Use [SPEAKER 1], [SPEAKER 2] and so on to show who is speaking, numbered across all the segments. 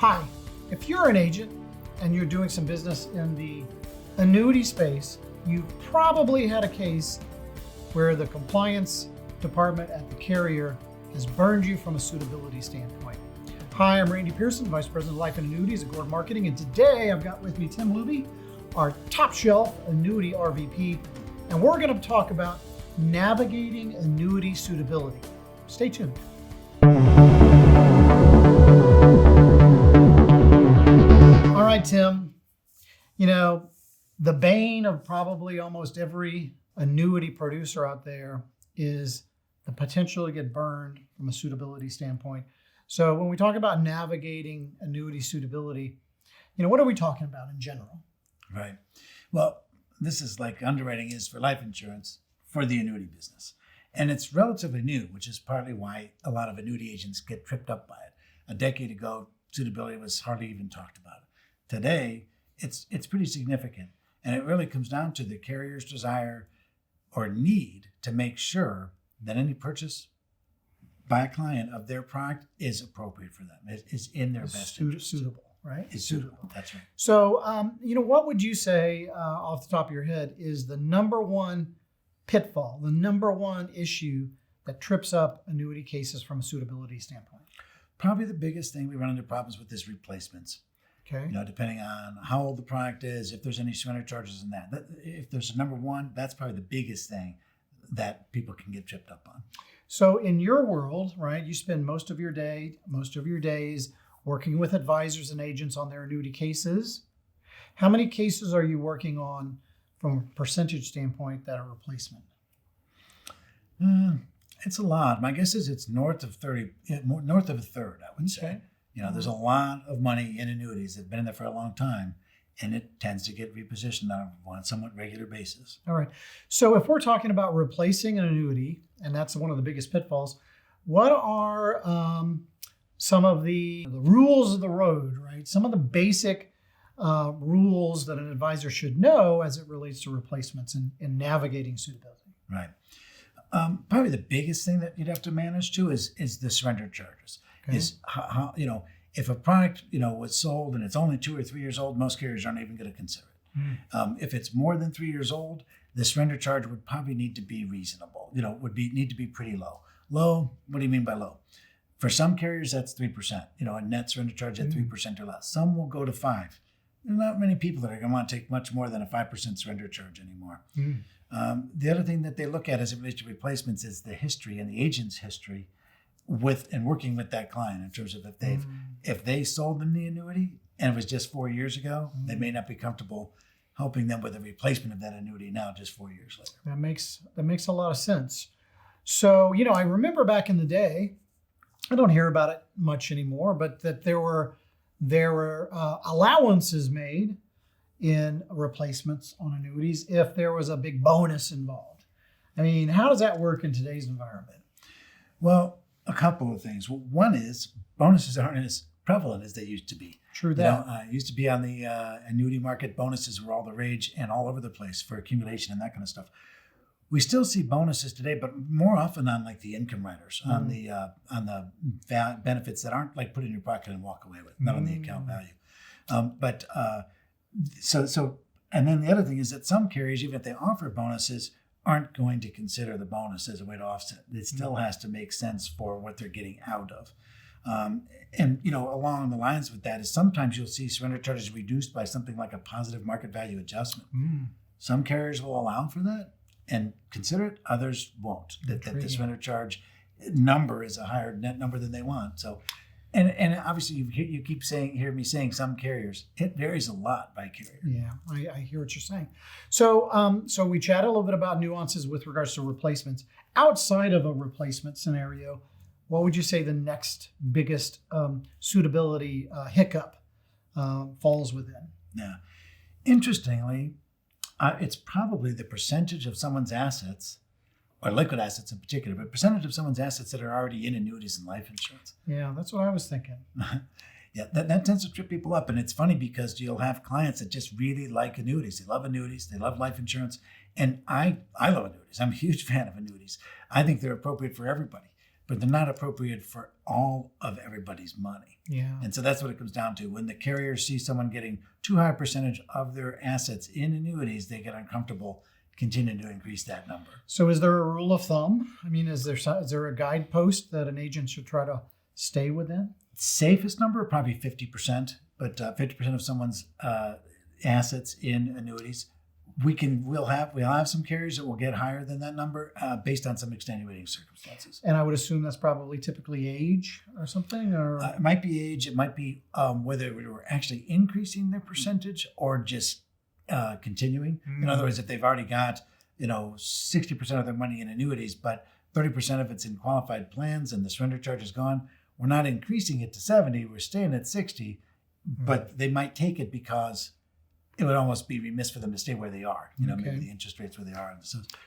[SPEAKER 1] Hi, if you're an agent and you're doing some business in the annuity space, you've probably had a case where the compliance department at the carrier has burned you from a suitability standpoint. Hi, I'm Randy Pierson, Vice President of Life and Annuities at Gord Marketing, and today I've got with me Tim Luby, our top shelf annuity RVP, and we're going to talk about navigating annuity suitability. Stay tuned. All right, Tim, the bane of probably almost every annuity producer out there is the potential to get burned from a suitability standpoint. So when we talk about navigating annuity suitability, what are we talking about in general?
[SPEAKER 2] Right. Well, this is like underwriting is for life insurance for the annuity business. And it's relatively new, which is partly why a lot of annuity agents get tripped up by it. A decade ago, suitability was hardly even talked about. Today, it's pretty significant. And it really comes down to the carrier's desire or need to make sure that any purchase by a client of their product is appropriate for them. It is in their best interest.
[SPEAKER 1] Suitable, right?
[SPEAKER 2] It's suitable. That's right.
[SPEAKER 1] So, what would you say off the top of your head is the number one pitfall, the number one issue that trips up annuity cases from a suitability standpoint?
[SPEAKER 2] Probably the biggest thing we run into problems with is replacements.
[SPEAKER 1] Okay.
[SPEAKER 2] Depending on how old the product is, if there's any surrender charges in that. If there's a number one, that's probably the biggest thing that people can get tripped up on.
[SPEAKER 1] So in your world, right, you spend most of your days working with advisors and agents on their annuity cases. How many cases are you working on from a percentage standpoint that are replacement?
[SPEAKER 2] It's a lot. My guess is it's north of 30, north of a third, I would say. There's a lot of money in annuities that have been in there for a long time, and it tends to get repositioned on a somewhat regular basis.
[SPEAKER 1] All right. So if we're talking about replacing an annuity, and that's one of the biggest pitfalls, what are some of the rules of the road, right? Some of the basic rules that an advisor should know as it relates to replacements and navigating suitability?
[SPEAKER 2] Right. Probably the biggest thing that you'd have to manage too is the surrender charges. Okay. Is how if a product was sold and it's only 2 or 3 years old, most carriers aren't even going to consider it. If it's more than 3 years old, the surrender charge would probably need to be reasonable. Need to be pretty low. Low. What do you mean by low? For some carriers, that's 3%. A net surrender charge at 3% or less. Some will go to 5%. There are not many people that are going to want to take much more than a 5% surrender charge anymore. The other thing that they look at as it relates to replacements is the history and the agent's history with and working with that client in terms of if they sold them the annuity and it was just 4 years ago, they may not be comfortable helping them with a replacement of that annuity now just 4 years later.
[SPEAKER 1] That makes a lot of sense. So, I remember back in the day, I don't hear about it much anymore, but that there were allowances made in replacements on annuities if there was a big bonus involved. I mean, how does that work in today's environment?
[SPEAKER 2] Well, a couple of things. Well, one is bonuses aren't as prevalent as they used to be.
[SPEAKER 1] True that.
[SPEAKER 2] Used to be on the annuity market, bonuses were all the rage and all over the place for accumulation and that kind of stuff. We still see bonuses today, but more often on like the income riders, on the benefits that aren't like put in your pocket and walk away with, not on the account value. So, and then the other thing is that some carriers, even if they offer bonuses, aren't going to consider the bonus as a way to offset. It still has to make sense for what they're getting out of. Along the lines with that is sometimes you'll see surrender charges reduced by something like a positive market value adjustment. Some carriers will allow for that and consider it. Others won't. That the surrender charge number is a higher net number than they want. So, and obviously you hear me saying some carriers. It varies a lot by carrier.
[SPEAKER 1] Yeah, I hear what you're saying. So, so we chatted a little bit about nuances with regards to replacements. Outside of a replacement scenario, what would you say the next biggest suitability hiccup falls within?
[SPEAKER 2] Yeah, interestingly, it's probably the percentage of someone's assets, or liquid assets in particular, but percentage of someone's assets that are already in annuities and life insurance.
[SPEAKER 1] Yeah, that's what I was thinking.
[SPEAKER 2] Yeah, that tends to trip people up. And it's funny because you'll have clients that just really like annuities. They love annuities. They love life insurance. And I love annuities. I'm a huge fan of annuities. I think they're appropriate for everybody. but they're not appropriate for all of everybody's money.
[SPEAKER 1] Yeah.
[SPEAKER 2] And so that's what it comes down to. When the carriers see someone getting too high a percentage of their assets in annuities, they get uncomfortable continuing to increase that number.
[SPEAKER 1] So is there a rule of thumb? I mean, is there a guidepost that an agent should try to stay within?
[SPEAKER 2] Safest number, probably 50%, but 50% of someone's assets in annuities. We'll have some carriers that will get higher than that number based on some extenuating circumstances.
[SPEAKER 1] And I would assume that's probably typically age or something, or
[SPEAKER 2] It might be age. It might be whether we were actually increasing their percentage or just continuing. In other words, if they've already got 60% of their money in annuities, but 30% of it's in qualified plans and the surrender charge is gone, we're not increasing it to 70. We're staying at 60, but they might take it because it would almost be remiss for them to stay where they are. Maybe the interest rates where they are.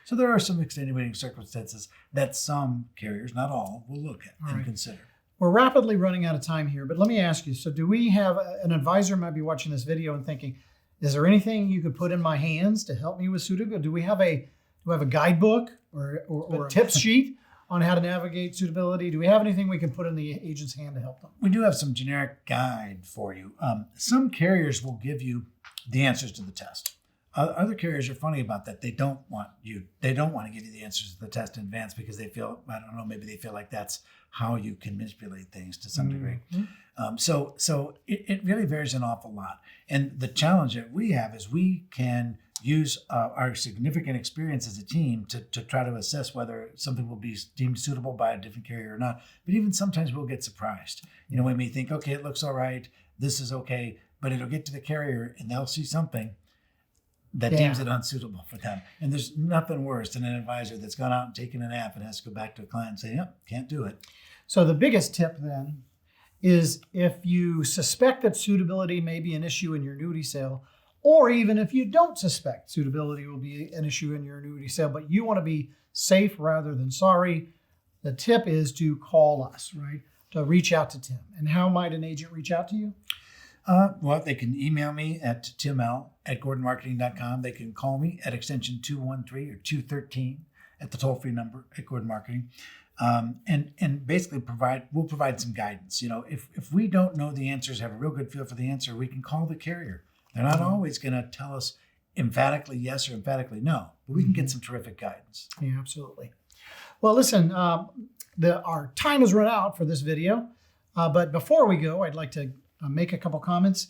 [SPEAKER 2] So there are some extenuating circumstances that some carriers, not all, will look at and consider.
[SPEAKER 1] We're rapidly running out of time here, but let me ask you, so do we have an advisor might be watching this video and thinking, is there anything you could put in my hands to help me with suitability? Do we have a guidebook or a tip sheet on how to navigate suitability? Do we have anything we can put in the agent's hand to help them?
[SPEAKER 2] We do have some generic guide for you. Some carriers will give you the answers to the test. Other carriers are funny about that. They don't want to give you the answers to the test in advance because they feel, I don't know, maybe they feel like that's how you can manipulate things to some degree. So it really varies an awful lot. And the challenge that we have is we can use our significant experience as a team to try to assess whether something will be deemed suitable by a different carrier or not. But even sometimes we'll get surprised. We may think, okay, it looks all right, this is okay, but it'll get to the carrier and they'll see something that deems it unsuitable for them. And there's nothing worse than an advisor that's gone out and taken a nap and has to go back to a client and say, yep, can't do it.
[SPEAKER 1] So the biggest tip then is if you suspect that suitability may be an issue in your annuity sale, or even if you don't suspect suitability will be an issue in your annuity sale, but you want to be safe rather than sorry, the tip is to call us, right? To reach out to Tim. And how might an agent reach out to you?
[SPEAKER 2] Well, they can email me at timl@gordonmarketing.com. They can call me at extension 213 or 213 at the toll-free number at Gordon Marketing. And basically we'll provide some guidance. If we don't know the answers, have a real good feel for the answer, we can call the carrier. They're not always going to tell us emphatically yes or emphatically no, but we can get some terrific guidance.
[SPEAKER 1] Yeah, absolutely. Well, listen, our time has run out for this video, but before we go, I'd like to make a couple comments.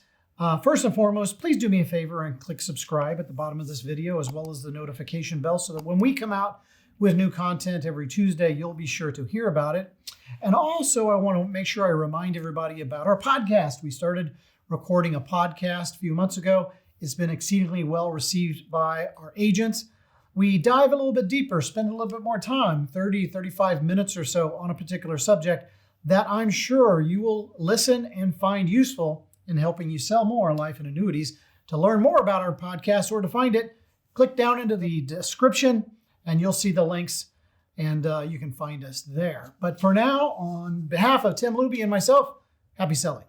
[SPEAKER 1] First and foremost, please do me a favor and click subscribe at the bottom of this video, as well as the notification bell, so that when we come out with new content every Tuesday, you'll be sure to hear about it. And also, I want to make sure I remind everybody about our podcast. We started recording a podcast a few months ago. It's been exceedingly well received by our agents. We dive a little bit deeper, spend a little bit more time, 30, 35 minutes or so on a particular subject that I'm sure you will listen and find useful in helping you sell more life and annuities. To learn more about our podcast or to find it, click down into the description and you'll see the links and you can find us there. But for now, on behalf of Tim Luby and myself, happy selling.